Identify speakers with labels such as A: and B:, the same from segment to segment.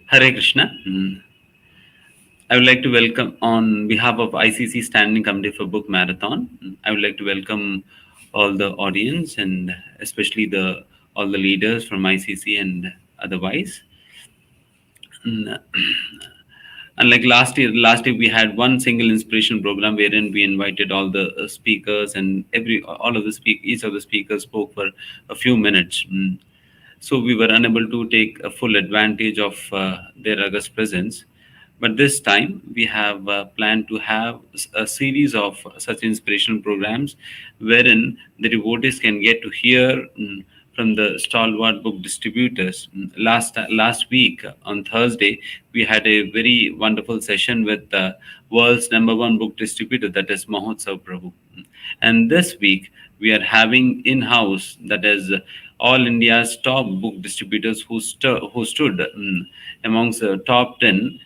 A: Hare Krishna. I would like to welcome, on behalf of ICC Standing Committee for Book Marathon, I would like to welcome all the audience and especially the all the leaders from ICC and otherwise. Mm, Unlike last year we had one single inspiration program wherein we invited all the speakers and each of the speakers spoke for a few minutes. So we were unable to take a full advantage of their august presence. But this time we have planned to have a series of such inspirational programs wherein the devotees can get to hear from the stalwart book distributors. Last week on Thursday, we had a very wonderful session with the world's number one book distributor, that is Mahotsav Prabhu. And this week, we are having in-house, that is all India's top book distributors who stood amongst the top 10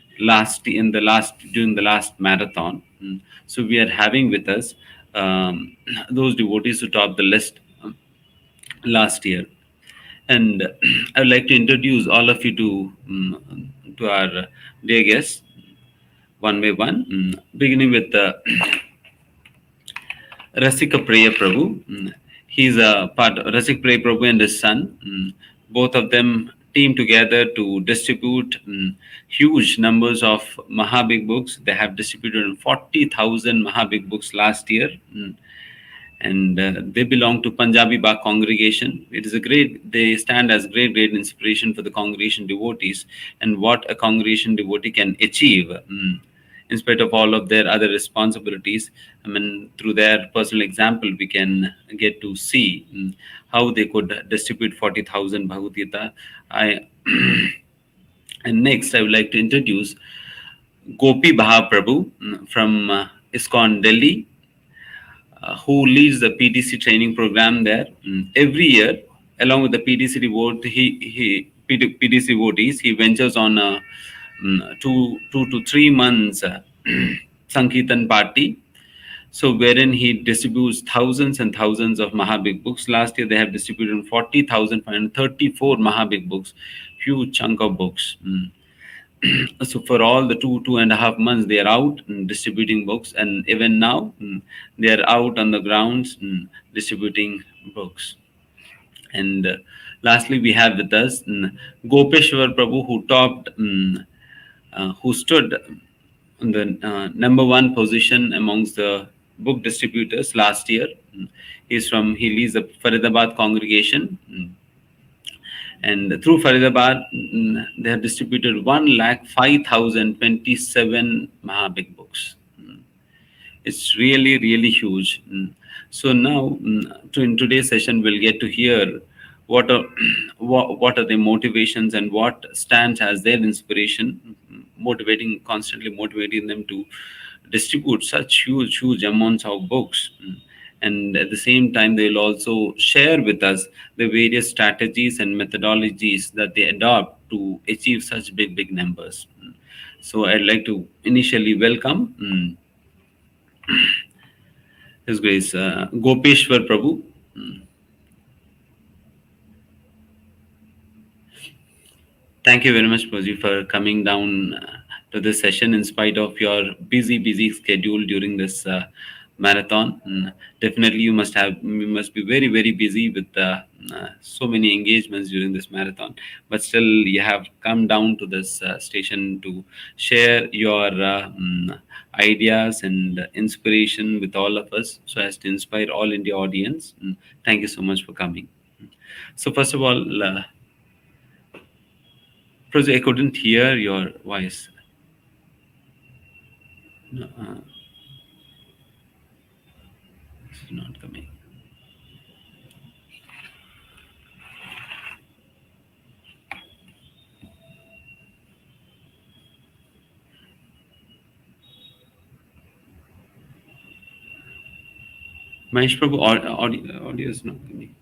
A: during the last marathon. So we are having with us those devotees who topped the list last year. And I would like to introduce all of you to our dear guests one by one, beginning with Rasik Priya Prabhu. He's a part of Rasik Priya Prabhu and his son. Both of them team together to distribute huge numbers of Mahabig books. They have distributed 40,000 Mahabig books last year. And they belong to Punjabi Bagh congregation. They stand as great inspiration for the congregation devotees and what a congregation devotee can achieve in spite of all of their other responsibilities. I mean, through their personal example, we can get to see how they could distribute 40,000 Bhagavad Gita. And next, I would like to introduce Gopi Bhava Prabhu from ISKCON Delhi, who leads the PTC training program there. Every year, along with the PTC devotees, he ventures on a 2 to 3 months Sankirtan party. So wherein he distributes thousands and thousands of Mahabig books. Last year they have distributed 40,534 Mahabig books, huge chunk of books. So for all the 2.5 months they are out distributing books, and even now they are out on the grounds distributing books. And lastly we have with us Gopisvar Prabhu, who stood in the number one position amongst the book distributors last year. He leads the Faridabad congregation. And through Faridabad, they have distributed 1,05,027 Mahabig books. It's really huge. So now, in today's session, we'll get to hear what are what are their motivations and what stands as their inspiration, constantly motivating them to distribute such huge amounts of books. And at the same time they'll also share with us the various strategies and methodologies that they adopt to achieve such big numbers. So I'd like to initially welcome His Grace Gopeshwar Prabhu. Thank you very much, Prabhuji, for coming down to this session in spite of your busy schedule during this marathon. Definitely, you must be very busy with so many engagements during this marathon. But still, you have come down to this station to share your ideas and inspiration with all of us, so as to inspire all India audience. Thank you so much for coming. So first of all, Prabhuji, I couldn't hear your voice. No, this is not coming. Mahesh Prabhu, audio is not coming.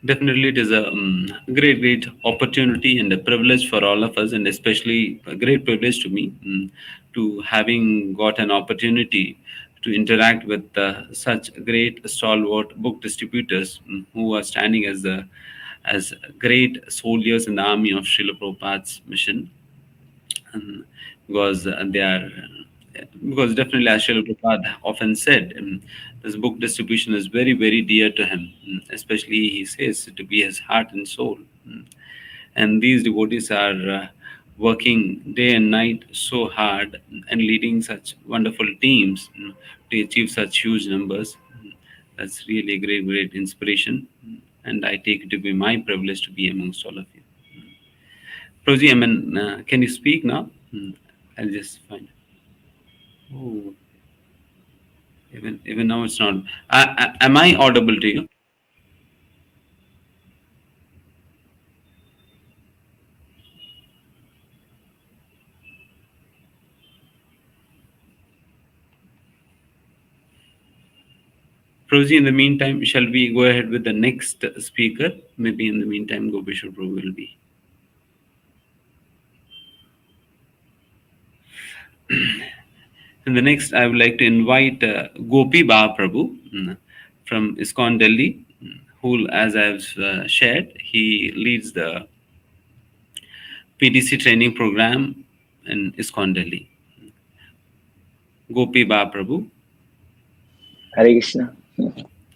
A: Definitely, it is a great opportunity and a privilege for all of us, and especially a great privilege to me to having got an opportunity to interact with such great stalwart book distributors who are standing as great soldiers in the army of Srila Prabhupada's mission, um, because they are because definitely as Srila Prabhupada often said, this book distribution is very dear to him, especially he says to be his heart and soul. And these devotees are working day and night so hard and leading such wonderful teams to achieve such huge numbers. That's really a great inspiration, and I take it to be my privilege to be amongst all of you. Proji, I mean, can you speak now? I'll just find. Oh, even now it's not. Am I audible to you? Proji, in the meantime, shall we go ahead with the next speaker? Maybe in the meantime, Gopisvar will be. And the next, I would like to invite Gopi Prabhu from ISKCON Delhi, who, as I've shared, he leads the PDC training program in ISKCON Delhi. Gopi Prabhu.
B: Hare Krishna.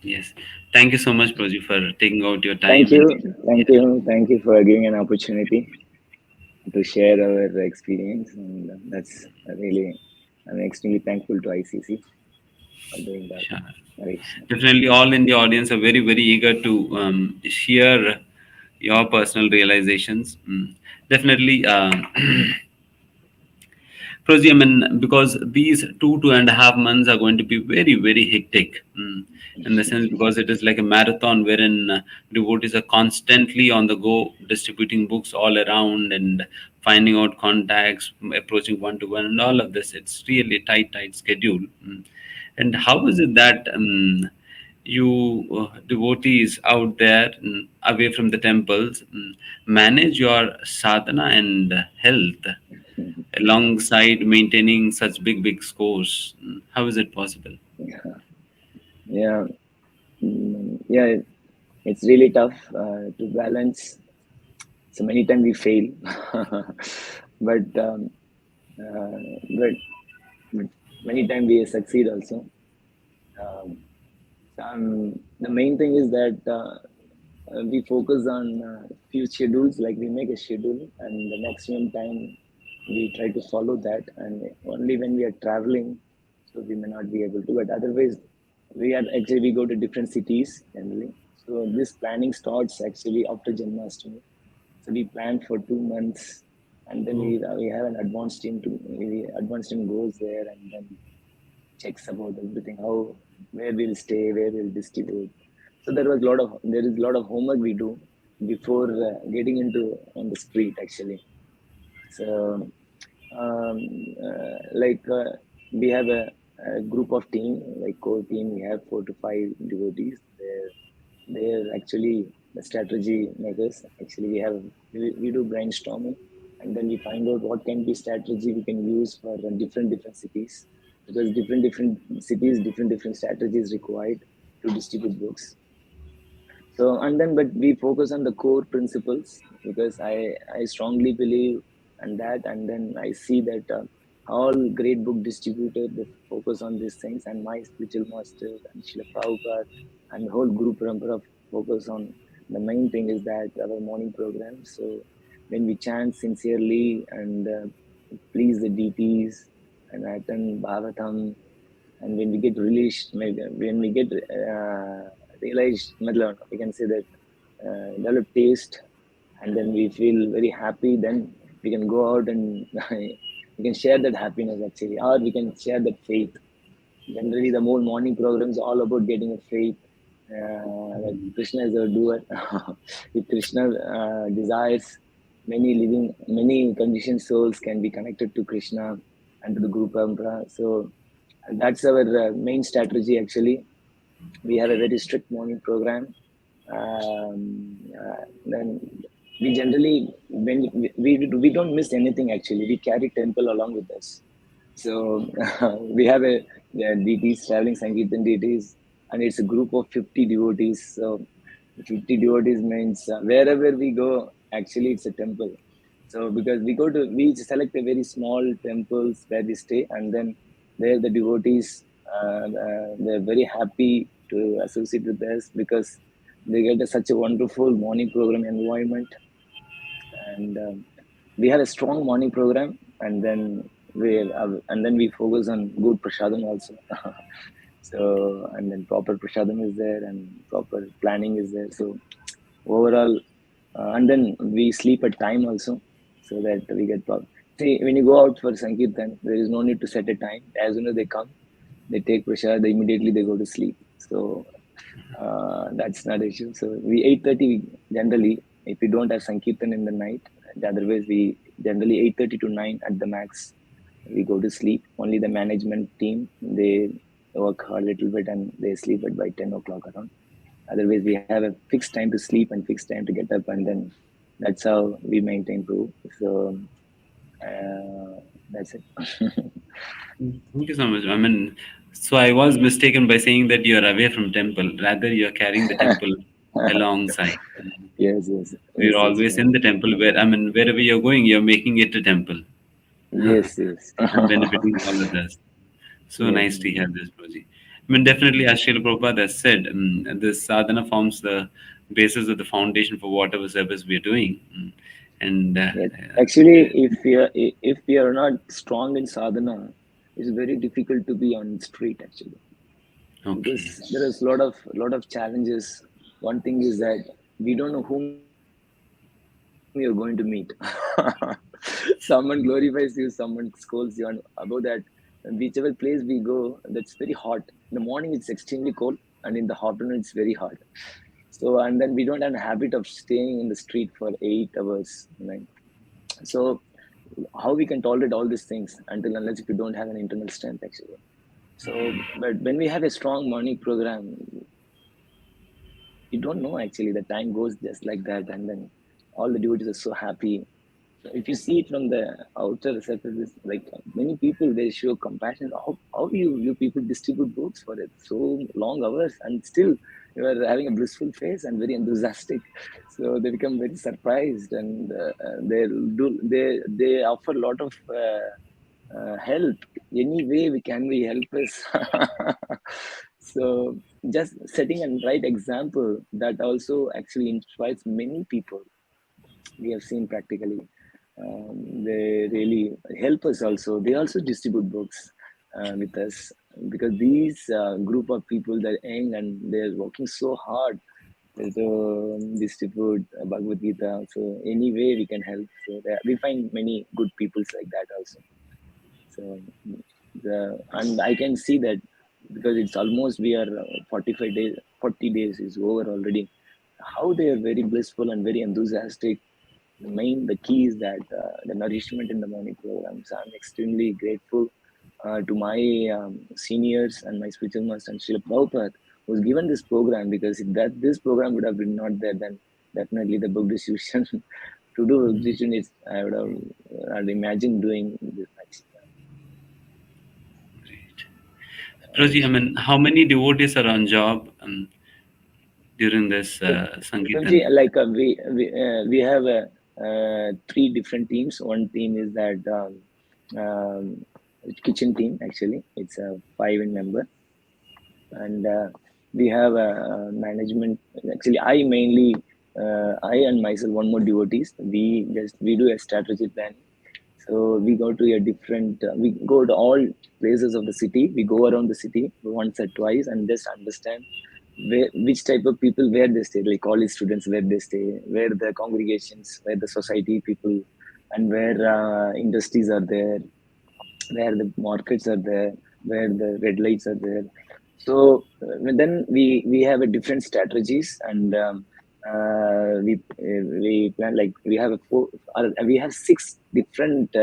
A: Yes. Thank you so much, Proji, for taking out your
B: Thank
A: time.
B: you.
A: And
B: Thank you. Thank you for giving an opportunity to share our experience. And that's really, I'm extremely thankful to ICC for doing that.
A: sure.
B: Hare Krishna.
A: Definitely, all in the audience are very eager to share your personal realizations. Definitely, Proji, I mean, because these 2.5 months are going to be very hectic. In the sense, because it is like a marathon wherein devotees are constantly on the go, distributing books all around and finding out contacts, approaching one to one, and all of this. It's really a tight schedule. And how is it that you devotees out there away from the temples manage your sadhana and health alongside maintaining such big scores? How is it possible?
B: Yeah. Yeah. It's really tough to balance. So many times we fail, but uh, but many times we succeed also. Um, the main thing is that we focus on few schedules, like we make a schedule and the maximum time we try to follow that, and only when we are traveling, so we may not be able to, but otherwise we go to different cities generally. So this planning starts actually after Janmashtami. So we plan for 2 months, and then
A: Oh,
B: we have an advanced team goes there and then checks about everything, how, where we'll stay, where we'll distribute. So there is a lot of homework we do before getting into on the street actually. So um, like we have a group of team, like core team. We have 4 to 5 devotees. They're actually the strategy makers. Actually, we do brainstorming, and then we find out what can be strategy we can use for different cities, because different cities, different strategies required to distribute books. So, and then, but we focus on the core principles, because I strongly believe in that. And then I see that all great book distributors, they focus on these things, and my spiritual master and Srila Prabhupada and the whole group parampara focus on the main thing is that our morning program. So when we chant sincerely and please the deities and attend Bhavatam, and when we get released, when we get realized, we can say that develop taste, and then we feel very happy, then we can go out and we can share that happiness actually, or we can share that faith. Generally the whole morning program is all about getting a faith, that Krishna is a doer. If Krishna desires, many conditioned souls can be connected to Krishna and to the group parampara. So that's our main strategy actually. We have a very strict morning program, Then we generally, when we don't miss anything actually. We carry temple along with us. So we have deities, traveling Sankirtan deities, and it's a group of 50 devotees. So 50 devotees means wherever we go, actually it's a temple. So because we select a very small temples where we stay, and then there the devotees, they're very happy to associate with us because they get such a wonderful morning program environment. And we have a strong morning program, and then we focus on good prasadam also. So, and then proper prasadam is there and proper planning is there. So overall, and then we sleep at time also, so that we get proper. See, when you go out for Sankirtan, there is no need to set a time. As soon as they come, they take prasad, they immediately they go to sleep. So that's not an issue. So we 8:30 generally, if we don't have Sankirtan in the night, otherwise we generally 8:30 to 9 at the max, we go to sleep. Only the management team, they work a little bit and they sleep at by 10 o'clock around. Otherwise we have a fixed time to sleep and fixed time to get up, and then that's how we maintain proof. So that's it.
A: Thank you so much. I mean, so I was mistaken by saying that you are away from temple. Rather, you are carrying the temple alongside.
B: Yes, yes,
A: We're
B: yes, yes,
A: always in the temple. Where I mean, wherever you're going, you're making it a temple
B: yes, yes.
A: and benefiting all others. So
B: Yes,
A: nice to hear this, Roji. I mean, definitely, as Srila Prabhupada has said, this sadhana forms the basis of the foundation for whatever service we are doing. And
B: yes. Actually, if we are not strong in sadhana, it's very difficult to be on street actually, because
A: okay.
B: there is lot of challenges. One thing is that we don't know whom you're going to meet. Someone glorifies you, someone scolds you, and above that, whichever place we go, that's very hot. In the morning it's extremely cold, and in the afternoon it's very hot. So, and then we don't have a habit of staying in the street for 8 hours, right? So how we can tolerate all these things until unless if we don't have an internal strength actually. So, but when we have a strong morning program, we don't know actually. The time goes just like that, and then all the devotees are so happy. So if you see it from the outer surface, like many people, they show compassion. How you people distribute books for it so long hours, and still you are having a blissful face and very enthusiastic. So they become very surprised, and they offer a lot of help. Any way we help us. So just setting a right example, that also actually inspires many people. We have seen practically. They really help us also. They also distribute books with us, because these group of people, they're young and they're working so hard to distribute Bhagavad Gita. So any way we can help. So we find many good peoples like that also. So and I can see that, because it's almost we are 45 days, 40 days is over already. How they are very blissful and very enthusiastic. The key is that the nourishment in the morning programs. I'm extremely grateful to my seniors and my spiritual master and Srila Prabhupada, who's given this program, because if that this program would have been not there, then definitely the book distribution to do book distribution is, I'd imagine doing this much.
A: Great. Roji, I mean, how many devotees are on job during this
B: Premji,
A: Sankirtan?
B: like we have three different teams. One team is that kitchen team. Actually, it's a 5 member, and we have a management. Actually, I and myself, one more devotees. We do a strategy planning. So we go to a different. We go to all places of the city. We go around the city once or twice and just understand which type of people, where they stay, like college students, where they stay, where the congregations, where the society people, and where industries are there, where the markets are there, where the red lights are there. So then we have a different strategies, and we plan, like we have 6 different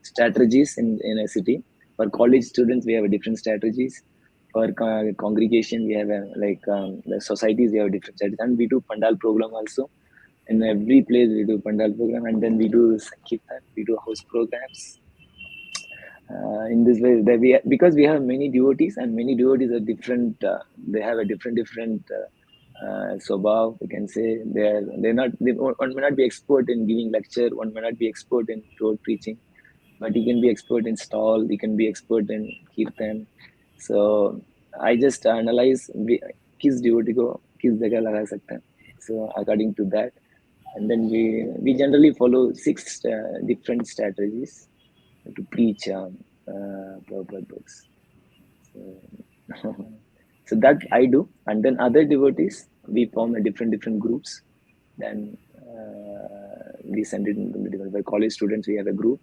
B: strategies in a city. For college students, we have a different strategies. per congregation we have the societies, we have different societies, and we do pandal program also. In every place we do pandal program, and then we do sankirtan, we do house programs. In this way, that because we have many devotees, and many devotees are different. They have a different swabhav. We can say one may not be expert in giving lecture, one may not be expert in road preaching, but he can be expert in stall, he can be expert in kirtan. So I just analyze किस devotee को किस जगह लगा सकते हैं. So according to that, and then we generally follow 6 different strategies to preach Prabhupada books. So, so that I do, and then other devotees we form a different groups. Then we send it into the different. For college students, we have a group.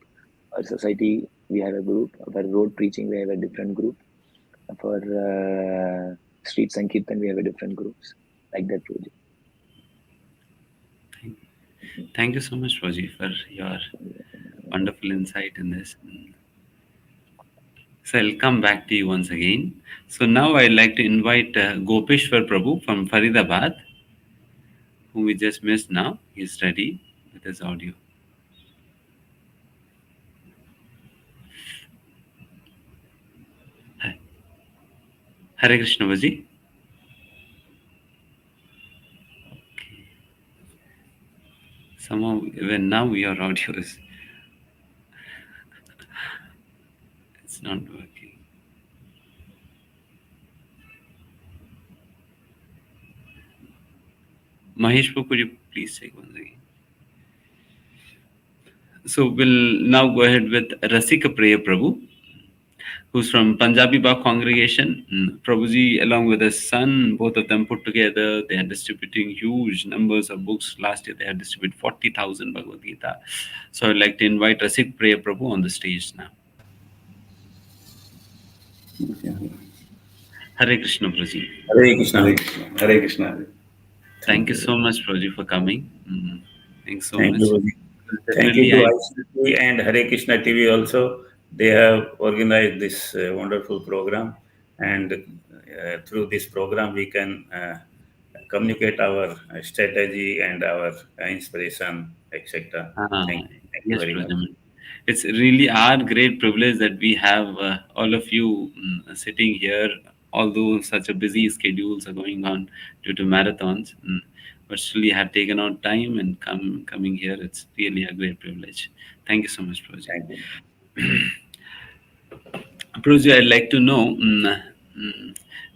B: Our society, we have a group. For road preaching, we have a different group. For street sankirtan, we have a different groups, like that project.
A: Thank you so much, Roji, for your wonderful insight in this. So I'll come back to you once again. So now I'd like to invite Gopisvar Prabhu from Faridabad, whom we just missed now. He's ready with his audio. Hare Krishna, Vaji. Okay. Somehow, even now your audio is it's not working. Mahesh, could you please take once again? So we'll now go ahead with Rasik Priya Prabhu, who's from Punjabi Bagh congregation. Prabhuji, along with his son, both of them put together, they are distributing huge numbers of books. Last year, they had distributed 40,000 Bhagavad Gita. So I'd like to invite Rasik Priya Prabhu on the stage now. Hare Krishna, Prabhuji.
C: Hare Krishna, Hare Krishna, Hare Krishna.
A: Thank you so much, Prabhuji, for coming. Thanks so
C: Thank
A: much.
C: you. Thank you to ICC and Hare Krishna TV also. They have organized this wonderful program, and through this program we can communicate our strategy and our inspiration, etc. Thank you very much.
A: It's really our great privilege that we have all of you sitting here, although such a busy schedules are going on due to marathons. But still you have taken out time and coming here. It's really a great privilege. Thank you so much, Prabhuji.
C: Thank you.
A: Prabhuji, I'd like to know,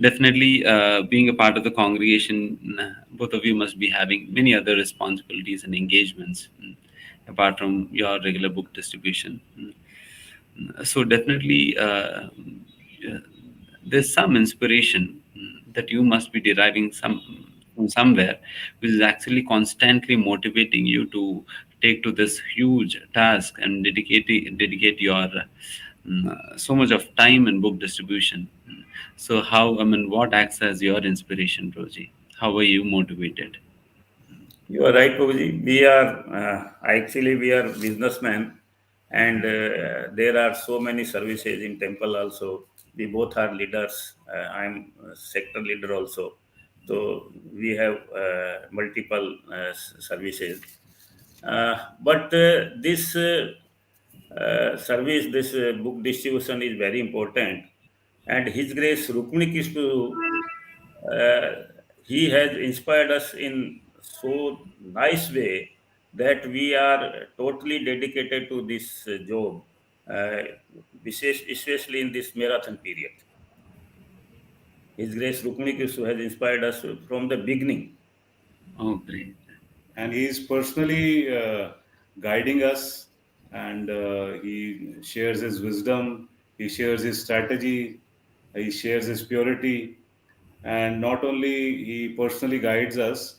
A: definitely being a part of the congregation, both of you must be having many other responsibilities and engagements apart from your regular book distribution. So definitely there's some inspiration that you must be deriving from somewhere, which is actually constantly motivating you to take to this huge task and dedicate your so much of time in book distribution. So what acts as your inspiration, Roji? How are you motivated?
C: You are right, Prabhuji. We are businessmen, and there are so many services in temple also. We both are leaders. I'm a sector leader also. So we have multiple services. But this service, this book distribution is very important. And His Grace Rukmini Kishtu, he has inspired us in so nice way that we are totally dedicated to this job, uh, especially in this marathon period. His Grace Rukmini Kishtu has inspired us from the beginning.
A: Oh, great.
D: And he is personally guiding us, and he shares his wisdom, he shares his strategy, he shares his purity. And not only he personally guides us,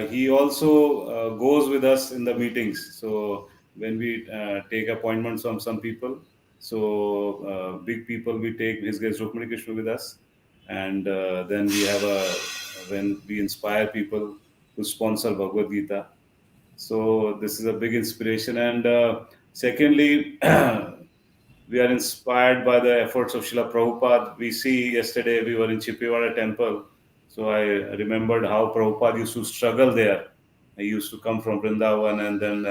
D: he also goes with us in the meetings. So when we take appointments from some people, so big people, we take His Grace Rukmini Krishna with us, and then we have when we inspire people to sponsor Bhagavad Gita. So this is a big inspiration. And secondly, We are inspired by the efforts of Srila Prabhupada. We see yesterday we were in Chippiwada temple. So I remembered how Prabhupada used to struggle there. He used to come from Vrindavan and then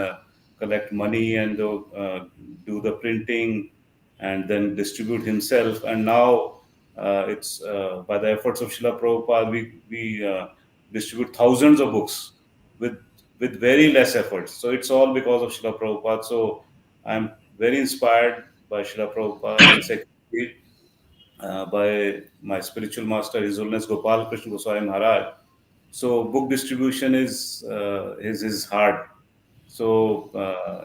D: collect money and do the printing and then distribute himself. And now it's by the efforts of Srila Prabhupada, we distribute thousands of books with very less efforts. So it's all because of Srila Prabhupada. So I'm very inspired by Srila Prabhupada, and secondly, by my spiritual master, His Holiness Gopal Krishna Goswami Maharaj. So book distribution is his heart. So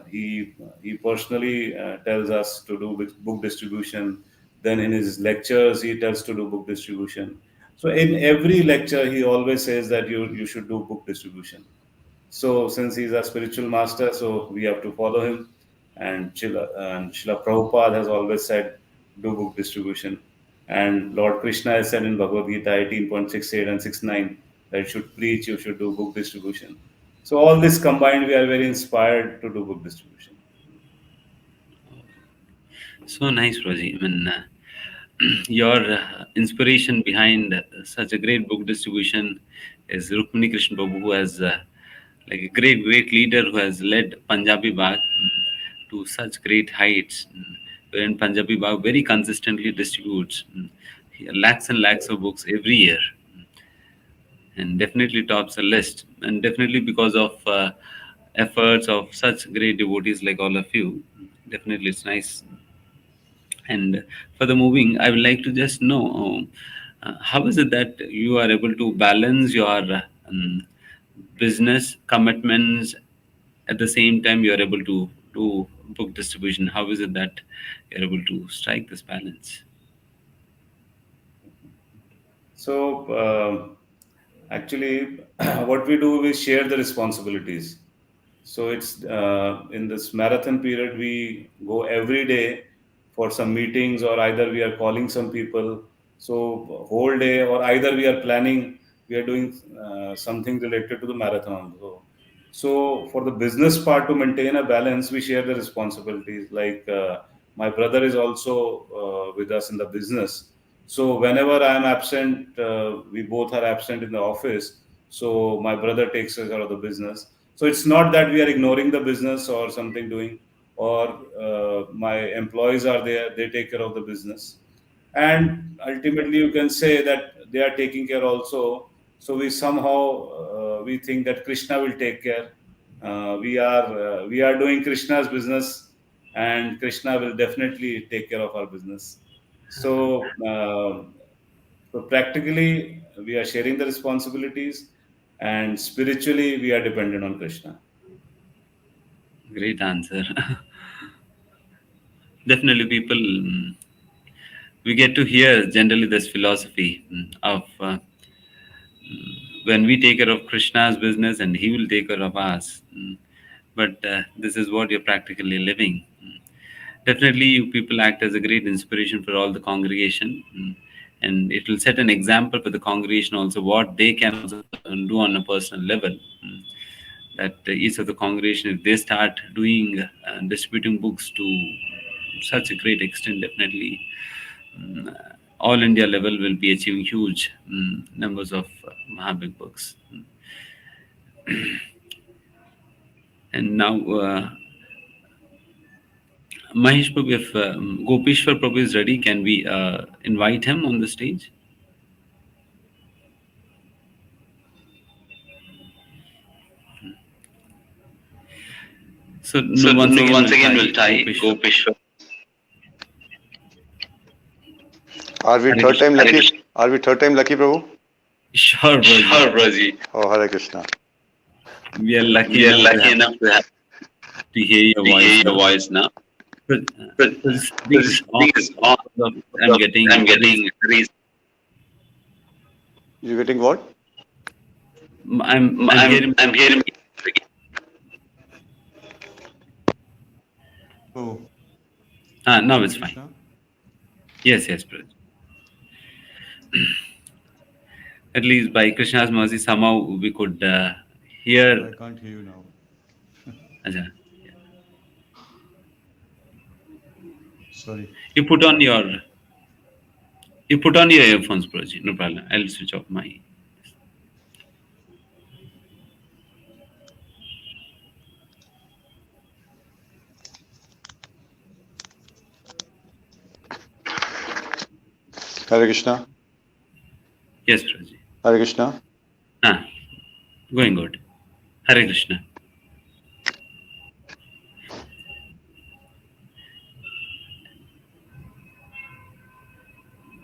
D: he personally tells us to do book distribution. Then in his lectures, he tells to do book distribution. So in every lecture, he always says that you should do book distribution. So since he's a spiritual master, so we have to follow him. And Srila Prabhupada has always said, do book distribution. And Lord Krishna has said in Bhagavad Gita 18.68 and 69 that you should preach, you should do book distribution. So all this combined, we are very inspired to do book distribution.
A: So nice, Roji. I mean, your inspiration behind such a great book distribution is Rukmini Krishna Babu, who has like a great leader who has led Punjabi Bagh to such great heights. Wherein Punjabi Bagh very consistently distributes lakhs and lakhs of books every year, and definitely tops the list. And definitely because of efforts of such great devotees like all of you, definitely it's nice. And for the moving, I would like to just know how is it that you are able to balance your business commitments at the same time you are able to do book distribution? How is it that you're able to strike this balance?
D: So actually, what we do is share the responsibilities. So it's in this marathon period, we go every day for some meetings, or either we are calling some people. So whole day, or either we are planning, we are doing something related to the marathon. So for the business part, to maintain a balance, we share the responsibilities. Like my brother is also with us in the business. So whenever I am absent, we both are absent in the office. So my brother takes us out of the business. So it's not that we are ignoring the business or something doing, or my employees are there, they take care of the business. And ultimately, you can say that they are taking care also. So we somehow we think that Krishna will take care. We are doing Krishna's business, and Krishna will definitely take care of our business. So practically, we are sharing the responsibilities, and spiritually, we are dependent on Krishna.
A: Great answer. Definitely, people, we get to hear generally this philosophy of when we take care of Krishna's business and he will take care of us. But this is what you're practically living. Definitely, you people act as a great inspiration for all the congregation. And it will set an example for the congregation also what they can also do on a personal level. That each of the congregation, if they start doing distributing books to such a great extent, definitely all India level will be achieving huge numbers of Mahabig books. And now, Mahesh Prabhu, if Gopishwar Prabhu is ready, can we invite him on the stage? So, no, once again we'll tie Gopishwar.
E: Are we third time lucky? Are we third time lucky, Prabhu?
A: Sure, Braji.
E: Oh, Hare Krishna.
A: We are lucky enough to hear your voice now. But this thing is on. I'm getting raised.
E: You getting what?
A: I'm hearing.
E: Oh.
A: Now it's fine. Yes, Braji. At least by Krishna's mercy, somehow we could hear.
E: I can't hear you now.
A: Acha.
D: Sorry.
A: You put on your earphones, Prabhuji. No problem. I'll switch off my.
E: Hare Krishna.
A: Yes, Prabhuji.
E: Hare Krishna.
A: Ah, going good. Hare Krishna.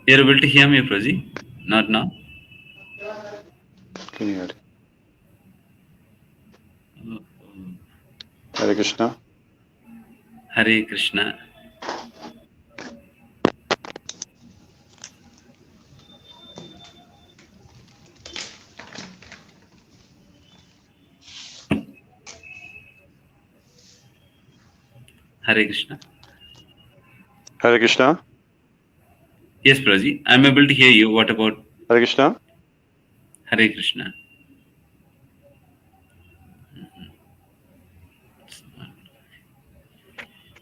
A: You're able to hear me, Prabhuji? Not now?
E: Can you hear? Hare Krishna.
A: Hare Krishna. Hare Krishna.
E: Hare Krishna.
A: Yes, Prabhuji. I'm able to hear you. What about
E: Hare Krishna.
A: Hare Krishna?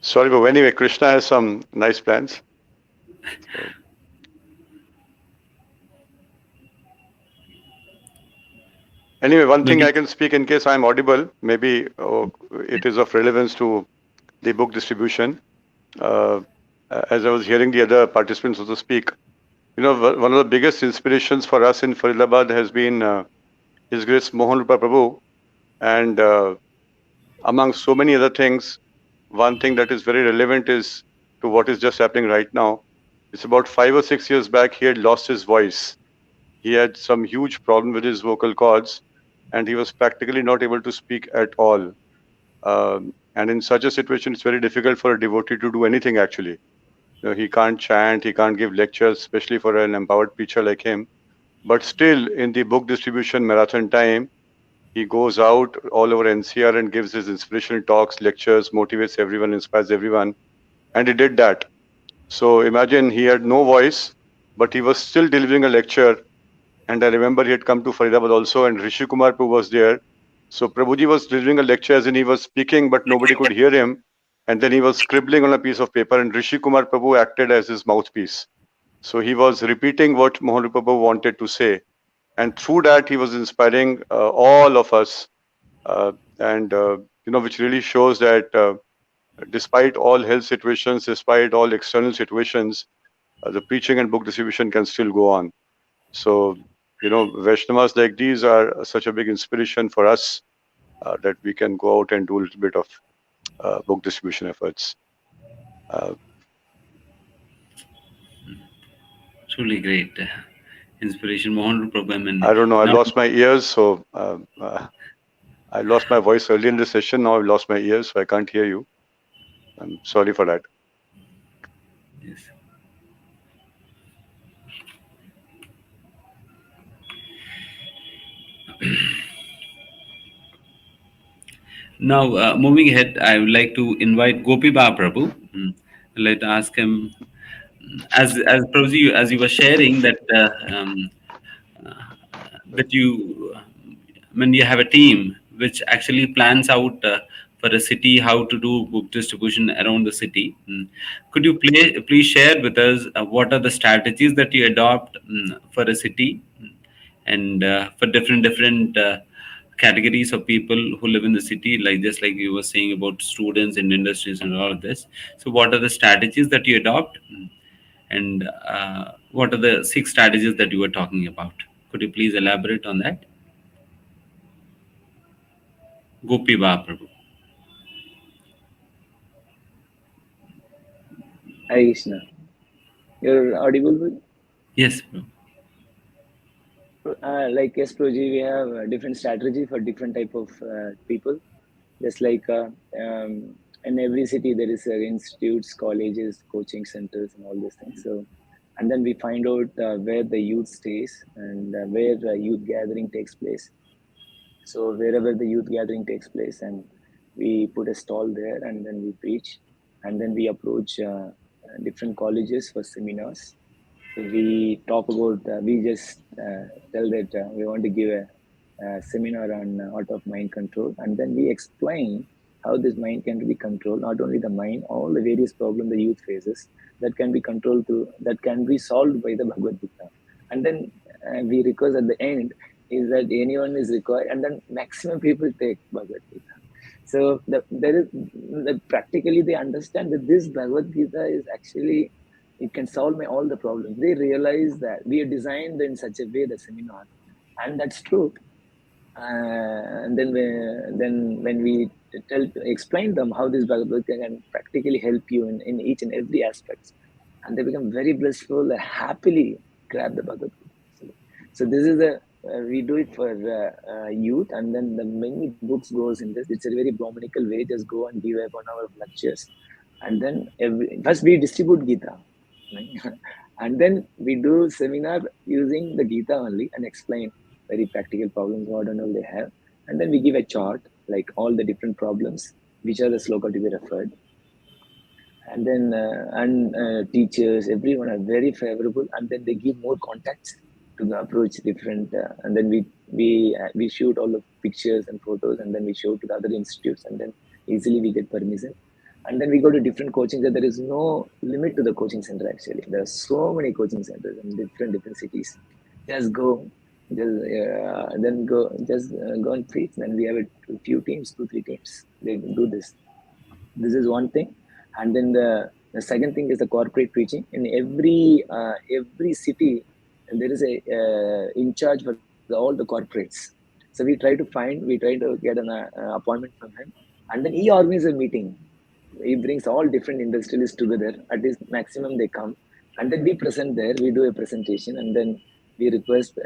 E: Sorry, but anyway, Krishna has some nice plans. Anyway, one thing I can speak in case I'm audible, maybe it is of relevance to the book distribution. As I was hearing the other participants also speak, one of the biggest inspirations for us in Faridabad has been His Grace Mohan Rupa Prabhu. And among so many other things, one thing that is very relevant is to what is just happening right now. It's about 5 or 6 years back, he had lost his voice. He had some huge problem with his vocal cords, and he was practically not able to speak at all. And in such a situation, it's very difficult for a devotee to do anything actually. He can't chant, he can't give lectures, especially for an empowered preacher like him. But still, in the book distribution marathon time, he goes out all over NCR and gives his inspirational talks, lectures, motivates everyone, inspires everyone. And he did that. So imagine he had no voice, but he was still delivering a lecture. And I remember he had come to Faridabad also, and Rishi Kumar Prabhu was there. So Prabhuji was delivering a lecture as in he was speaking, but nobody could hear him. And then he was scribbling on a piece of paper, and Rishi Kumar Prabhu acted as his mouthpiece. So he was repeating what Mohan Rupa Prabhu wanted to say. And through that, he was inspiring all of us. Which really shows that despite all health situations, despite all external situations, the preaching and book distribution can still go on. So, Vaishnavas like these are such a big inspiration for us that we can go out and do a little bit of book distribution efforts.
A: Truly great inspiration, Mohan Rupa Prabhu.
E: I don't know. I lost my ears, so I lost my voice early in the session. Now I've lost my ears, so I can't hear you. I'm sorry for that.
A: Yes. Now, moving ahead, I would like to invite Gopisvar Prabhu. I'd like to ask him, as Prabhuji, as you were sharing that that you, when you have a team which actually plans out for a city how to do book distribution around the city. Could you please share with us what are the strategies that you adopt for a city and for different categories of people who live in the city, like just like you were saying about students and industries and all of this. So what are the strategies that you adopt and what are the 6 strategies that you were talking about? Could you please elaborate on that? Gopisvar Prabhu.
B: Hare Krishna. You're audible?
A: Yes, bro.
B: Like yes, Proji, we have a different strategy for different type of people. Just like in every city there is institutes, colleges, coaching centers, and all these things. So, and then we find out where the youth stays and where youth gathering takes place. So wherever the youth gathering takes place, and we put a stall there, and then we preach, and then we approach different colleges for seminars. We talk about, we just tell that we want to give a seminar on art of mind control, and then we explain how this mind can be controlled. Not only the mind, all the various problems the youth faces that can be controlled through, that can be solved by the Bhagavad Gita. And then we request at the end is that anyone is required, and then maximum people take Bhagavad Gita. So practically they understand that this Bhagavad Gita is actually, it can solve all the problems. They realize that we are designed in such a way, the seminar, and that's true. And then when we explain them how this Bhagavad Gita can practically help you in each and every aspect, and they become very blissful, they happily grab the Bhagavad Gita. So this is we do it for youth, and then the many books goes in this. It's a very Brahmanical way. Just go and give 1 hour of lectures, and then first we distribute Gita, right? And then we do seminar using the Gita only and explain very practical problems, what and all they have, and then we give a chart like all the different problems, which are the sloka to be referred, and then teachers, everyone are very favorable, and then they give more contacts to approach different, and then we shoot all the pictures and photos, and then we show to the other institutes, and then easily we get permission, and then we go to different coaching. There is no limit to the coaching center. Actually, there are so many coaching centers in different cities. Just go, then go and preach. Then we have a few teams, 2-3 teams. They do this. This is one thing, and then the second thing is the corporate preaching. In every city, there is a in charge for all the corporates. So we try to get an appointment from him, and then he organizes a meeting. He brings all different industrialists together. At least maximum they come, and then we present there. We do a presentation, and then we request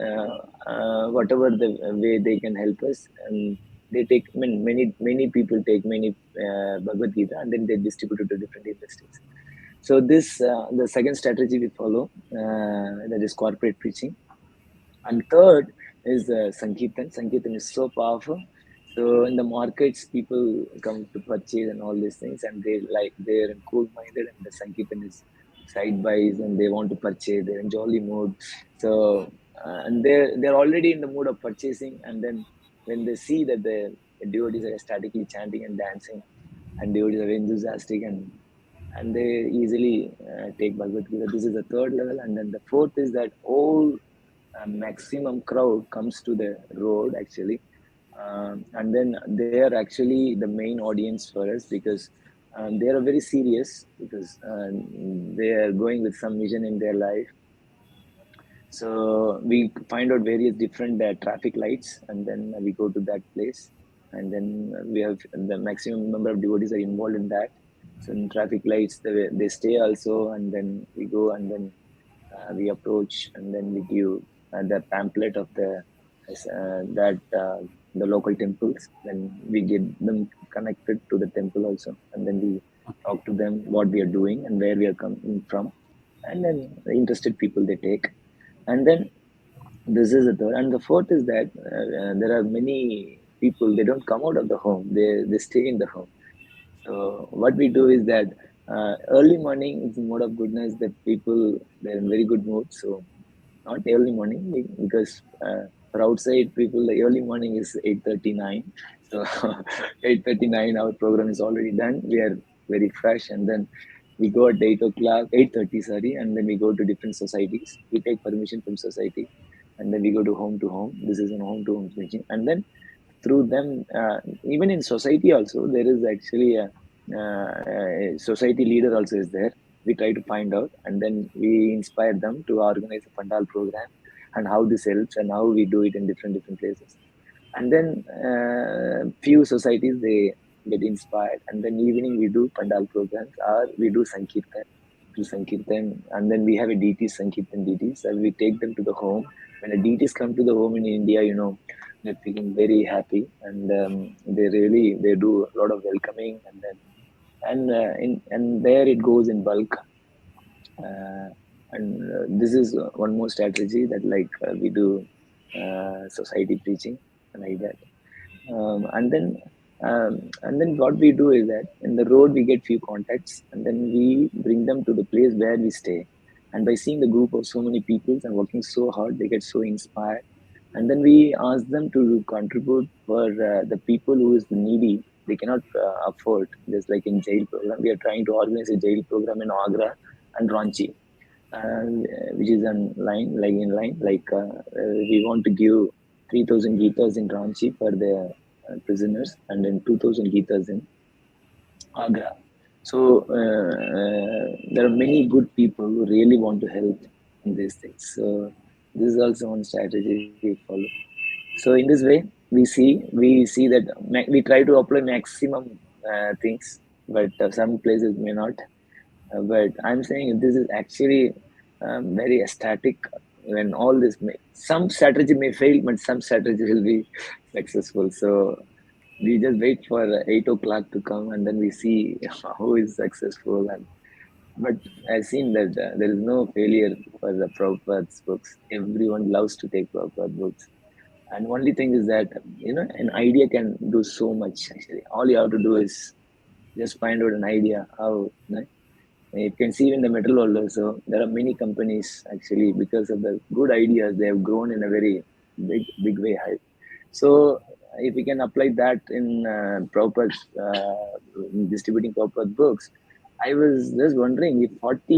B: whatever the way they can help us. And they take many people take many Bhagavad Gita, and then they distribute it to different industries. So this the second strategy we follow, that is corporate preaching. And third is Sankirtan. Sankirtan is so powerful. So in the markets, people come to purchase and all these things, and they're cool-minded, and the Sankirtan is side buys, and they want to purchase. They're in jolly mood. So and they're already in the mood of purchasing, and then when they see that the devotees are ecstatically chanting and dancing, and devotees are enthusiastic, and they easily take Bhagavad Gita. This is the third level. And then the fourth is that all maximum crowd comes to the road actually, and then they are actually the main audience for us, because they are very serious, because they are going with some vision in their life. So we find out various different traffic lights, and then we go to that place, and then we have the maximum number of devotees are involved in that. So in traffic lights, they stay also, and then we go, and then we approach, and then we give the pamphlet of the local temples. Then we get them connected to the temple also, and then we talk to them what we are doing and where we are coming from, and then the interested people they take. And then this is the third. And the fourth is that there are many people, they don't come out of the home, they stay in the home. So what we do is that early morning is the mode of goodness, that people, they're in very good mood. So not early morning, because for outside people, the early morning is 8:39. So 8:39, our program is already done. We are very fresh, and then we go at 8:30, sorry, and then we go to different societies. We take permission from society, and then we go to home. This is an home-to-home preaching. And then through them, even in society also, there is actually a society leader also is there. We try to find out, and then we inspire them to organize a Pandal program, and how this helps, and how we do it in different places. And then few societies, they get inspired, and then evening we do Pandal programs, or we do Sankirtan, and then we have a DT, Sankirtan DTs, and we take them to the home. When the DTs come to the home in India, they're feeling very happy, and they do a lot of welcoming, and then and there it goes in bulk. And this is one more strategy, that we do society preaching like that. And then what we do is that in the road we get few contacts, and then we bring them to the place where we stay. And by seeing the group of so many people and working so hard, they get so inspired. And then we ask them to contribute for the people who is needy. they cannot afford. Just like in jail program, we are trying to organize a jail program in Agra and Ranchi, which is in line. We want to give 3,000 Gitas in Ranchi for the prisoners, and then 2,000 Gitas in Agra. So there are many good people who really want to help in these things. So this is also one strategy we follow. So in this way, we see that we try to apply maximum things, but some places may not. But I'm saying this is actually very static. When all this, some strategy may fail, but some strategy will be successful. So we just wait for 8 o'clock to come, and then we see who is successful. But I've seen that there is no failure for the Prabhupada's books. Everyone loves to take Prabhupada books. And only thing is that, an idea can do so much actually. All you have to do is just find out an idea how, you can see in the metal world also, there are many companies actually, because of the good ideas, they have grown in a very big way high. So if we can apply that in distributing Prabhupada books, I was just wondering if 40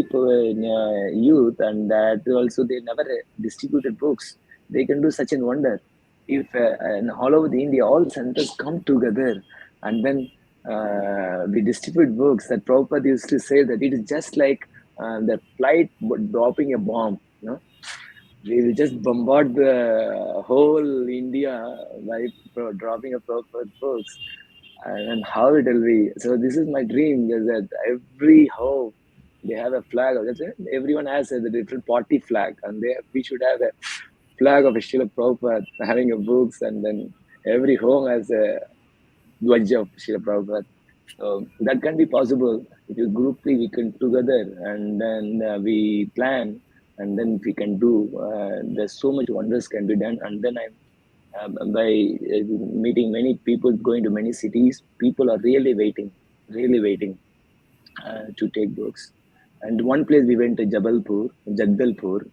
B: youth, and that also they never distributed books, they can do such a wonder. If all over the India, all centers come together and then we distribute books, that Prabhupada used to say that it is just like the flight dropping a bomb. We will just bombard the whole India by dropping a Prabhupada books, and how it will be. So this is my dream, is that every home they have a flag. Everyone has a different party flag, and we should have a flag of Srila Prabhupada having a books, and then every home has a Dwaj of Srila Prabhupada. So that can be possible if you grouply we can together, and then we plan, and then we can do. There's so much wonders can be done, and then by meeting many people, going to many cities, people are really waiting to take books. And one place we went to Jagdalpur.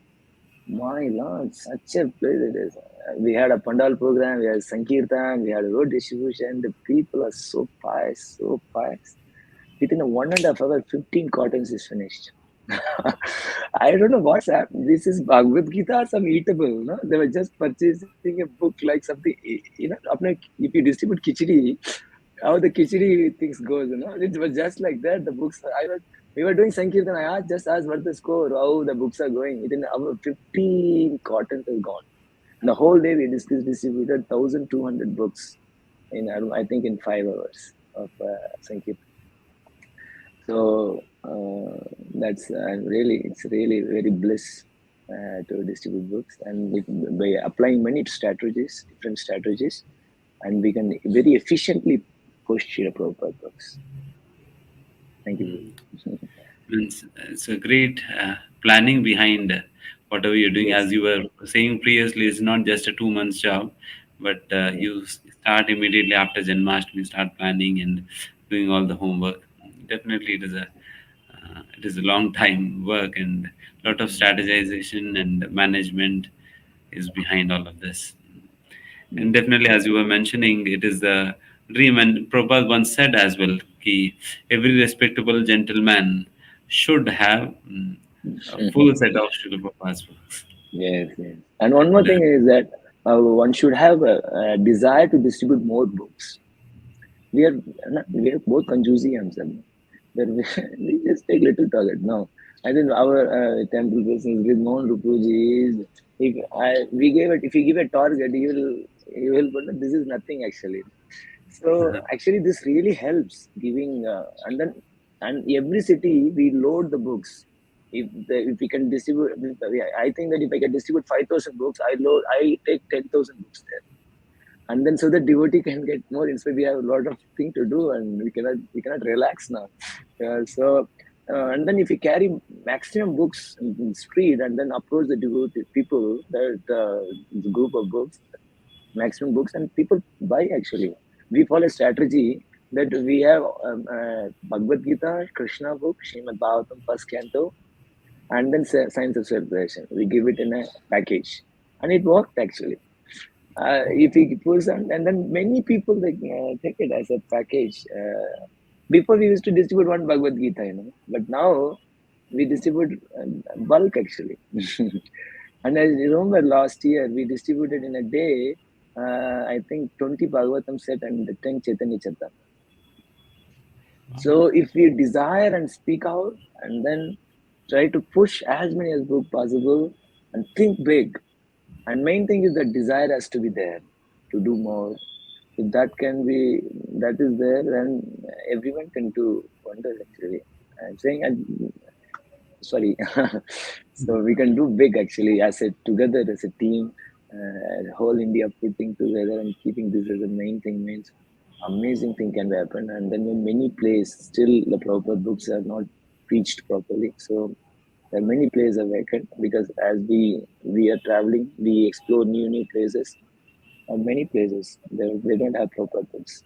B: My Lord, such a place it is. We had a Pandal program, we had Sankirtan, we had road distribution. The people are so pious, so pious. Within a 1.5 hours, 15 cartons is finished. I don't know what's happened. This is Bhagavad Gita or some eatable. No? They were just purchasing a book like something. If you distribute khichdi, how the khichdi things goes, it was just like that. The books. We were doing Sankirtan. I just asked what the score, how the books are going. Within our 15 cartons is gone. And the whole day we distributed 1,200 books I think in 5 hours of Sankirtan. So it's really very bliss to distribute books, and by applying many different strategies, and we can very efficiently push Srila Prabhupada books. Thank you.
A: It's a great planning behind whatever you're doing.
B: Yes.
A: As you were saying previously, it's not just a 2 months job, but you start immediately after Janmashtami, start planning and doing all the homework. Definitely, it is a long time work, and a lot of strategization and management is behind all of this. And definitely, as you were mentioning, it is the dream. And Prabhupada once said as well, ki every respectable gentleman should have a full set of Srila Prabhupada's books.
B: Yes. And one more thing is that one should have a desire to distribute more books. We are both conjusiums. We just take little target. No, I think our temple business with Mohan Rupuji is, if we give a target, you will. But this is nothing actually. So actually, this really helps giving, and every city we load the books. If we can distribute, I think that if I can distribute 5,000 books, I take 10,000 books there. And then so the devotee can get more inspired. We have a lot of things to do, and we cannot relax now. And then if we carry maximum books in the street, and then approach the devotee people, that the group of books, maximum books, and people buy actually. We follow a strategy that we have Bhagavad Gita, Krishna book, Srimad Bhagavatam, first canto, and then Science of Celebration. We give it in a package, and it worked actually. If he pulls on, and then many people take it as a package. Before we used to distribute one Bhagavad Gita, but now we distribute bulk actually. And I remember last year we distributed in a day, I think 20 Bhagavatam set and 10 Chaitanya Charitamrita. So if we desire and speak out and then try to push as many as book possible and think big, and main thing is that desire has to be there to do more. If that is there, then everyone can do wonders actually. I'm saying, sorry. So we can do big actually together as a team, whole India putting together and keeping this as the main thing means amazing thing can happen. And then in many places, still the proper books are not preached properly. So there are many places are vacant because as we are traveling, we explore new places. And many places they don't have proper books.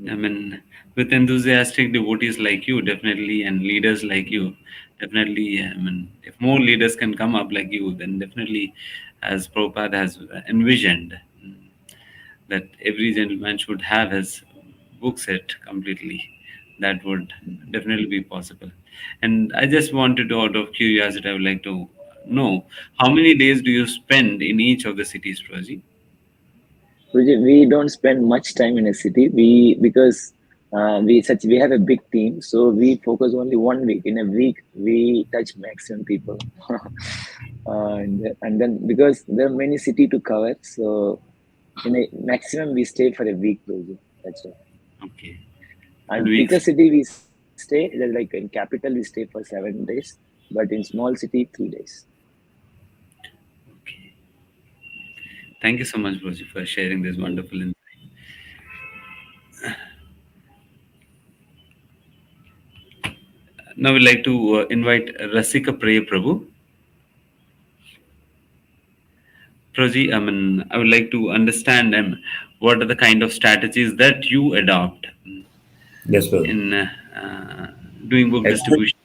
A: I mean, with enthusiastic devotees like you, definitely, and leaders like you, definitely. I mean, if more leaders can come up like you, then definitely, as Prabhupada has envisioned, that every gentleman should have his book set completely. That would definitely be possible. And I just wanted to, out of curiosity, I would like to know how many days do you spend in each of the cities, Praji?
B: We don't spend much time in a city. Because we have a big team, so we focus only 1 week. In a week, we touch maximum people, and then because there are many city to cover, so in a maximum we stay for a week. That's all.
A: Okay.
B: And bigger city we stay like in capital we stay for 7 days, but in small city 3 days.
A: Okay. Thank you so much, Praji, for sharing this wonderful insight. Now we'd like to invite Rasik Priya Prabhu. Praji, I mean, I would like to understand what are the kind of strategies that you adopt
C: Yes, sir.
A: in doing book distribution.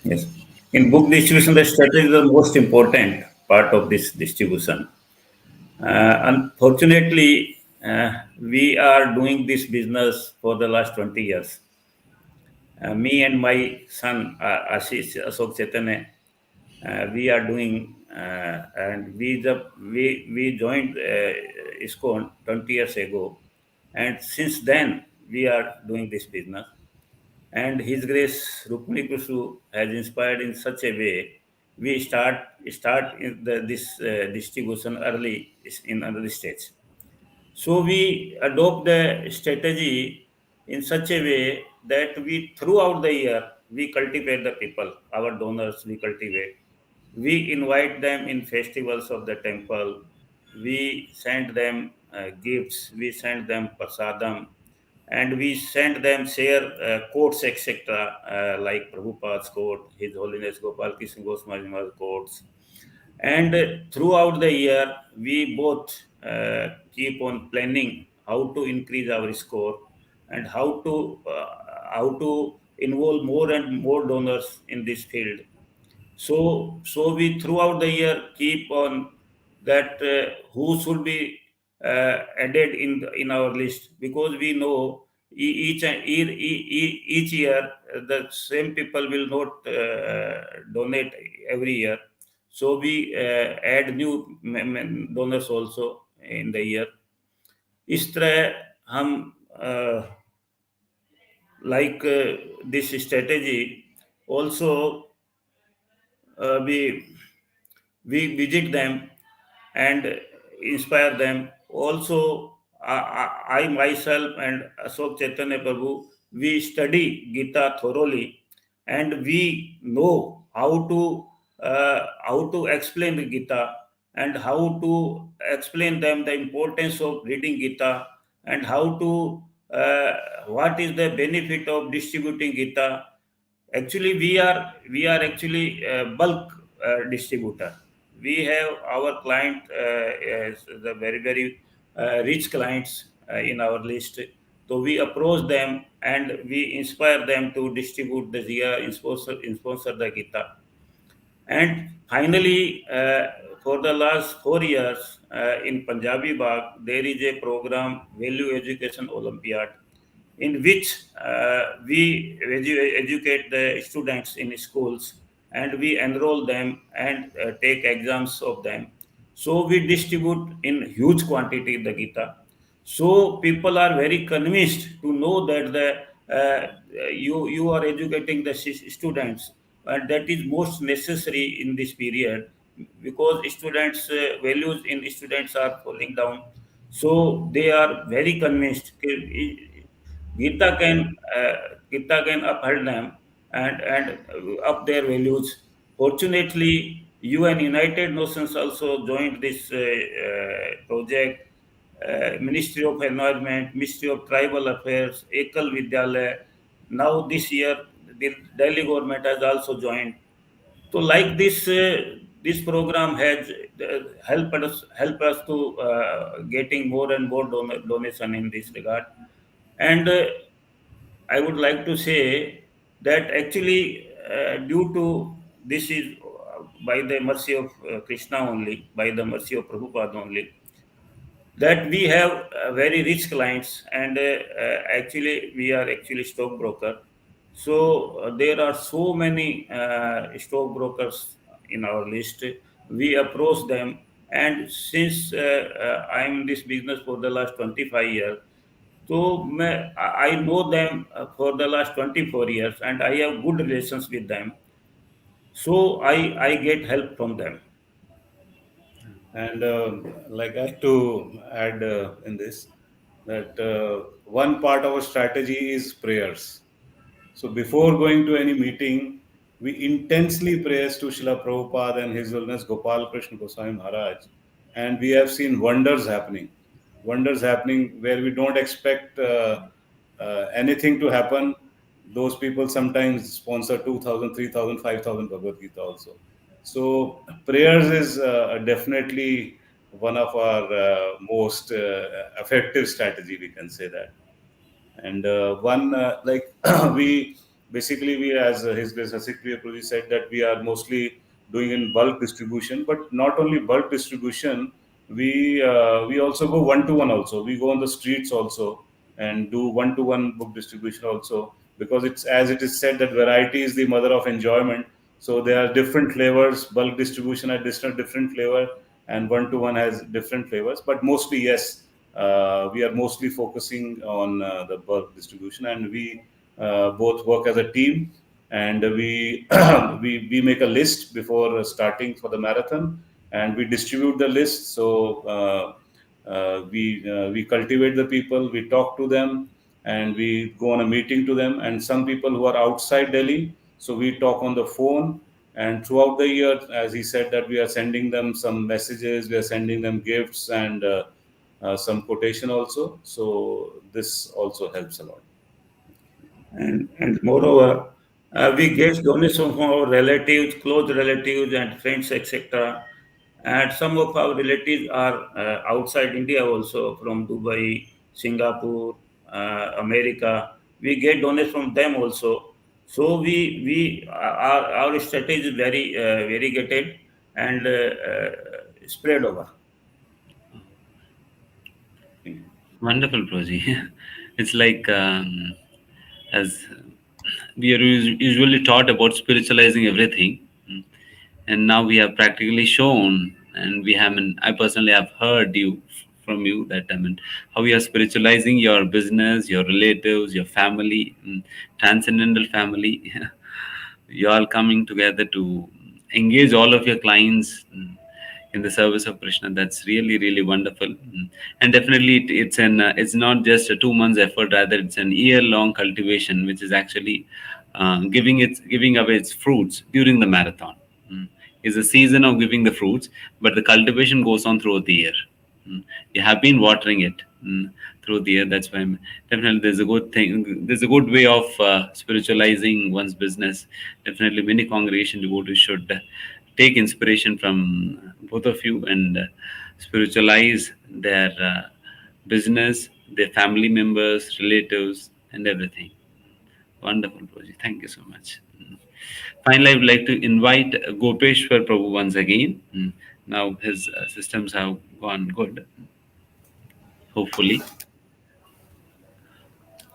C: Yes. In book distribution, the strategy is the most important part of this distribution. Unfortunately, we are doing this business for the last 20 years. Me and my son, Ashok Chaitanya, we are doing, and we joined ISKCON 20 years ago. And since then, we are doing this business. And His Grace Rukmini Kusu has inspired in such a way. We start in this distribution early in another stage. So we adopt the strategy in such a way that we throughout the year we cultivate the people, our donors we cultivate. We invite them in festivals of the temple. We send them gifts. We send them prasadam, and we send them share quotes, etc., like Prabhupada's quote, His Holiness Gopal Krishna Goswami Maharaj's quotes. And throughout the year, we both keep on planning how to increase our score and how to involve more and more donors in this field. So we throughout the year keep on that who should be added in our list, because we know each year the same people will not donate every year. So we add new donors also in the year. इस तरह हम like this strategy also we visit them and inspire them. Also, I myself and Ashok Chaitanya Prabhu, we study Gita thoroughly, and we know how to explain the Gita and how to explain them the importance of reading Gita and how to what is the benefit of distributing Gita. Actually, we are actually bulk distributor. We have our client as the very rich clients in our list. So we approach them and we inspire them to distribute the Zia, sponsor the Gita. And finally, for the last 4 years in Punjabi Bagh, there is a program, Value Education Olympiad, in which we educate the students in schools and we enroll them and take exams of them. So we distribute in huge quantity the Gita. So people are very convinced to know that you are educating the students, and that is most necessary in this period because students values in students are falling down. So they are very convinced. Gita can Gita can uphold them and up their values. Fortunately, UN United Nations also joined this project. Ministry of Environment, Ministry of Tribal Affairs, Ekal Vidyalaya. Now this year, the Delhi government has also joined. So like this program has help us to getting more and more donation in this regard. And I would like to say that actually due to this is by the mercy of Krishna only, by the mercy of Prabhupada only, that we have very rich clients and actually we are actually stockbroker. So there are so many stockbrokers in our list. We approach them, and since I'm in this business for the last 25 years, so I know them for the last 24 years and I have good relations with them. So I get help from them.
D: And like I have to add in this that one part of our strategy is prayers. So before going to any meeting, we intensely praise to Srila Prabhupada and His Holiness Gopal Krishna Goswami Maharaj, and we have seen wonders happening where we don't expect anything to happen. Those people sometimes sponsor 2,000, 3,000, 5,000 Bhagavad Gita also. So prayers is definitely one of our most effective strategy, we can say that. And one like we as His Grace Rasik Priya said that we are mostly doing in bulk distribution, but not only bulk distribution, we also go one to one also. We go on the streets also and do one to one book distribution also, because it's, as it is said, that variety is the mother of enjoyment. So there are different flavors. Bulk distribution has different flavor, and one to one has different flavors. But mostly, yes, we are mostly focusing on the bulk distribution, and we both work as a team, and we we make a list before starting for the marathon, and we distribute the list. So we cultivate the people, we talk to them, and we go on a meeting to them. And some people who are outside Delhi, so we talk on the phone. And throughout the year, as he said, that we are sending them some messages, we are sending them gifts, and some quotation also. So this also helps a lot.
C: And moreover, we get donations from our relatives, close relatives and friends, etc. And some of our relatives are outside India also, from Dubai, Singapore, America. We get donations from them also. So our strategy is very variegated and spread over.
A: Wonderful, Proji. It's like as we are usually taught about spiritualizing everything, and now we have practically shown, and we haven't. I personally have heard from you that how you are spiritualizing your business, your relatives, your family, transcendental family. You all coming together to engage all of your clients in the service of Krishna. That's really, really wonderful. And definitely it's not just a 2 months effort, rather it's an year-long cultivation, which is actually giving away its fruits during the marathon. Is a season of giving the fruits, but the cultivation goes on throughout the year. You have been watering it through the year. That's why definitely there's a good thing. There's a good way of spiritualizing one's business. Definitely, many congregation devotees should take inspiration from both of you and spiritualize their business, their family members, relatives, and everything. Wonderful, Proji. Thank you so much. Finally, I would like to invite Gopeshwar Prabhu once again. now his systems have gone good, hopefully.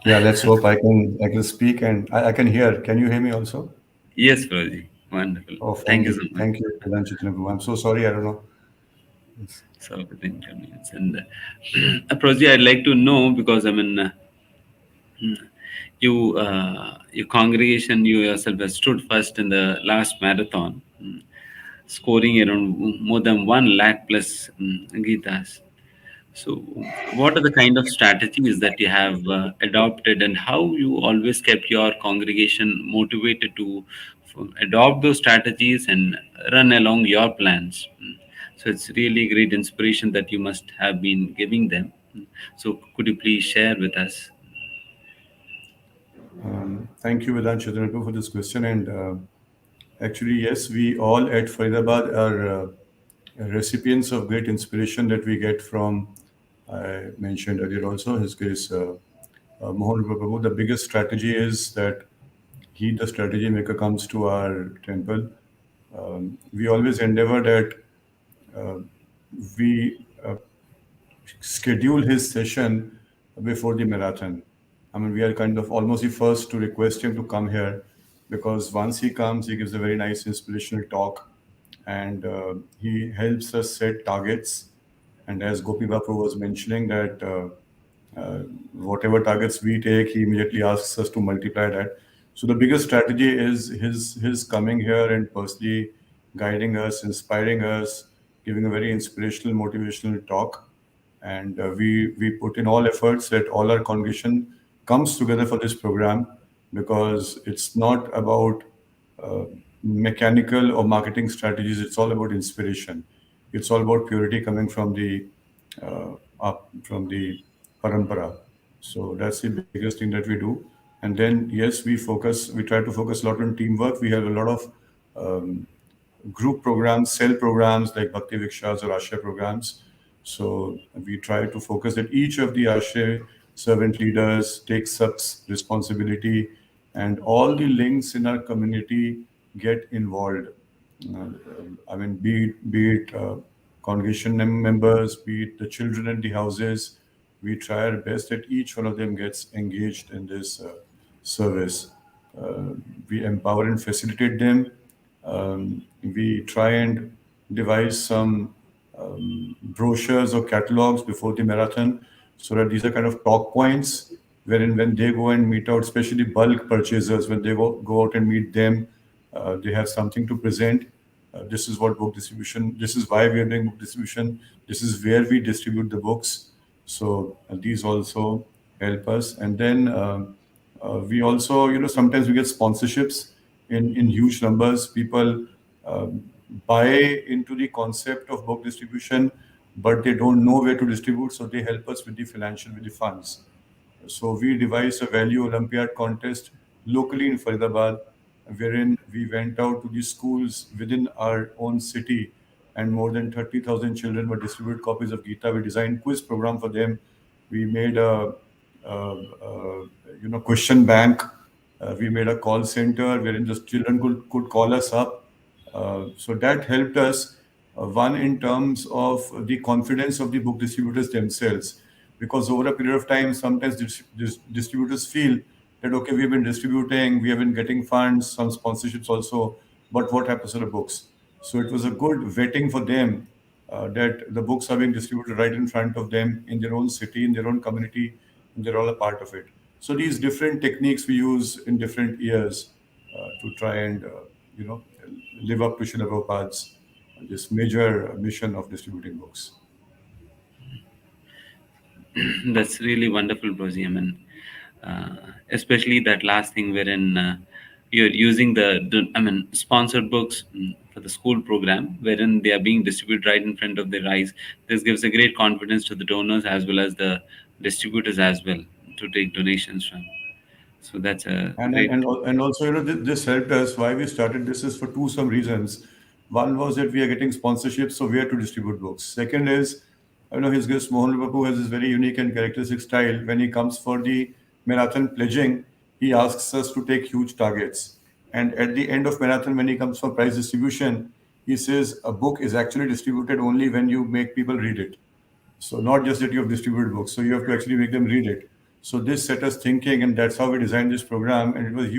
F: Yeah, let's hope I can speak and I can hear. Can you hear me also?
A: Yes, Roji. Wonderful.
F: Oh,
A: Thank you so much.
F: thank you, Vedant. I'm so sorry. I don't know. Yes.
A: So with inconvenience and Proji, I'd like to know because I mean your congregation, you yourself have stood first in the last marathon, scoring around more than 1 lakh plus Gitas. So, what are the kind of strategies that you have adopted, and how you always kept your congregation motivated to adopt those strategies and run along your plans? So, it's really great inspiration that you must have been giving them. So, could you please share with us?
F: Thank you, Vedant Chitranpu, for this question. And actually, yes, we all at Faridabad are recipients of great inspiration that we get from, I mentioned earlier also, his case, Mohan Prabhu. The biggest strategy is that he, the strategy maker, comes to our temple. We always endeavor that uh, we schedule his session before the marathon. I mean, we are kind of almost the first to request him to come here because once he comes, he gives a very nice inspirational talk and he helps us set targets. And as Gopi Bapu was mentioning, that whatever targets we take, he immediately asks us to multiply that. So the biggest strategy is his coming here and personally guiding us, inspiring us, giving a very inspirational, motivational talk. And we put in all efforts that all our congregation comes together for this program because it's not about uh, mechanical or marketing strategies. It's all about inspiration. It's all about purity coming from the up from the parampara. So that's the biggest thing that we do. And then yes, we try to focus a lot on teamwork. We have a lot of um, group programs, cell programs like Bhakti Vikshas or Ashray programs. So we try to focus that each of the Ashray servant leaders takes up responsibility and all the links in our community get involved. Uh, I mean, be it congregation members, be it the children in the houses, we try our best that each one of them gets engaged in this service. Uh, we empower and facilitate them. We try and devise some brochures or catalogs before the marathon so that these are kind of talk points wherein when they go and meet out, especially bulk purchasers, when they go out and meet them, they have something to present. This is what book distribution, this is why we are doing book distribution, this is where we distribute the books. So these also help us. And then we also, sometimes we get sponsorships in huge numbers. People buy into the concept of book distribution, but they don't know where to distribute, so they help us with the funds. So we devised a value Olympiad contest locally in Faridabad, wherein we went out to the schools within our own city, and more than 30,000 children were distributed copies of Gita. We designed quiz program for them. We made a question bank. We made a call center wherein the children could call us up. So that helped us, one in terms of the confidence of the book distributors themselves, because over a period of time, sometimes distributors feel that okay, we've been distributing, we have been getting funds, some sponsorships also, but what happens to the books? So it was a good vetting for them that the books are being distributed right in front of them in their own city, in their own community, and they're all a part of it. So these different techniques we use in different years to try and you know live up to Srila Prabhupada's this major mission of distributing books.
A: That's really wonderful, Brosi. I mean, especially that last thing wherein you're using I mean, sponsored books for the school program, wherein they are being distributed right in front of their eyes. This gives a great confidence to the donors as well as the distributors as well to take donations from. So that's a
F: And and
A: great.
F: and, al- and also, this helped us. Why we started this is for some reasons. One was that we are getting sponsorships, so we have to distribute books. Second is, his guest Mohan Babu has this very unique and characteristic style. When he comes for the marathon pledging, he asks us to take huge targets. And at the end of marathon, when he comes for prize distribution, he says a book is actually distributed only when you make people read it. So not just that you have distributed books, so you have to actually make them read it. So this set us thinking, and that's how we designed this program. And it was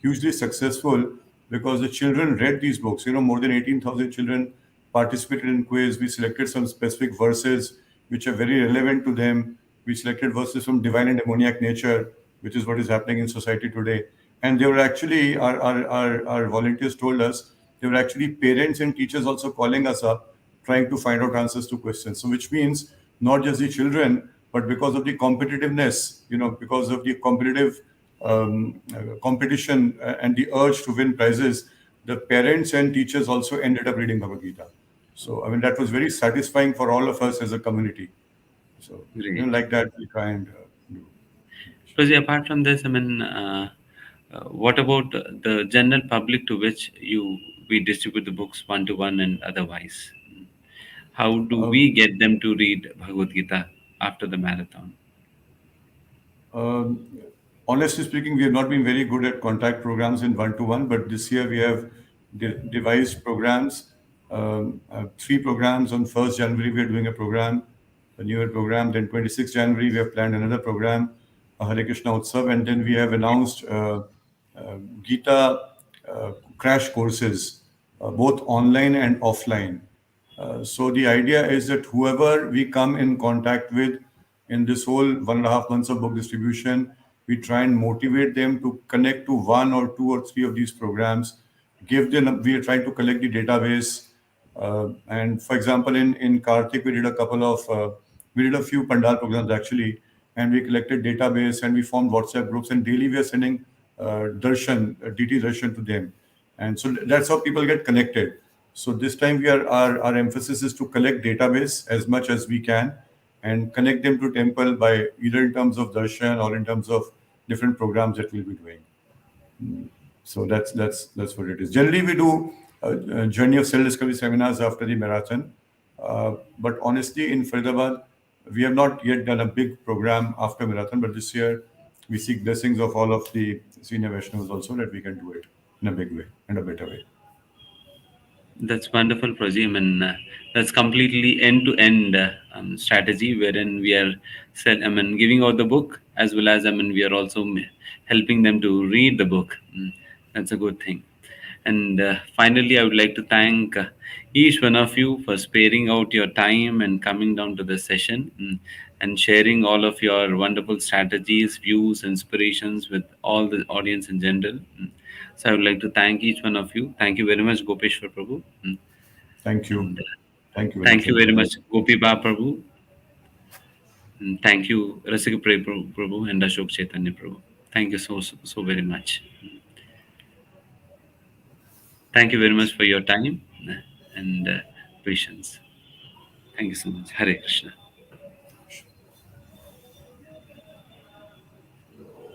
F: hugely successful because the children read these books. More than 18,000 children participated in quiz. We selected some specific verses which are very relevant to them. We selected verses from Divine and Demoniac Nature, which is what is happening in society today. And they were actually, our volunteers told us, they were actually parents and teachers also calling us up, trying to find out answers to questions. So which means not just the children, but because of the competitiveness, because of the competitive competition and the urge to win prizes, the parents and teachers also ended up reading Bhagavad Gita. So, I mean, that was very satisfying for all of us as a community. So,
A: Great.
F: like that, we try and do.
A: Because apart from this, I mean, what about the general public to which we distribute the books one to one and otherwise? How do we get them to read Bhagavad Gita after the marathon?
F: Honestly speaking, we have not been very good at contact programs in one-to-one, but this year we have devised programs. 3 programs. On 1st January, we are doing a program, a New Year program. Then 26th January, we have planned another program, a Hare Krishna Utsav. And then we have announced Gita crash courses, both online and offline. So the idea is that whoever we come in contact with in this whole 1.5 months of book distribution, we try and motivate them to connect to 1 or 2 or 3 of these programs. We are trying to collect the database. And for example, in Karthik, we did a few Pandal programs actually, and we collected database and we formed WhatsApp groups, and daily we are sending DT Darshan to them. And so that's how people get connected. So this time our emphasis is to collect database as much as we can and connect them to temple by either in terms of darshan or in terms of different programs that we'll be doing. So that's what it is. Generally, we do journey of self-discovery seminars after the marathon. But honestly, in Faridabad, we have not yet done a big program after marathon. But this year, we seek blessings of all of the senior Vaishnavas also that we can do it in a big way and a better way.
A: That's wonderful, Prajim, and that's completely end-to-end strategy wherein we are giving out the book as well as we are also helping them to read the book. That's a good thing. And finally, I would like to thank each one of you for sparing out your time and coming down to the session and sharing all of your wonderful strategies, views, inspirations with all the audience in general. So I would like to thank each one of you. Thank you very much, Gopeshwar Prabhu.
F: Thank you.
A: And,
F: Thank you.
A: thank you very much, Gopi Ba Prabhu. And thank you, Rasik Prabhu and Ashok Chaitanya Prabhu. Thank you so very much. Thank you very much for your time and patience. Thank you so much. Hare Krishna.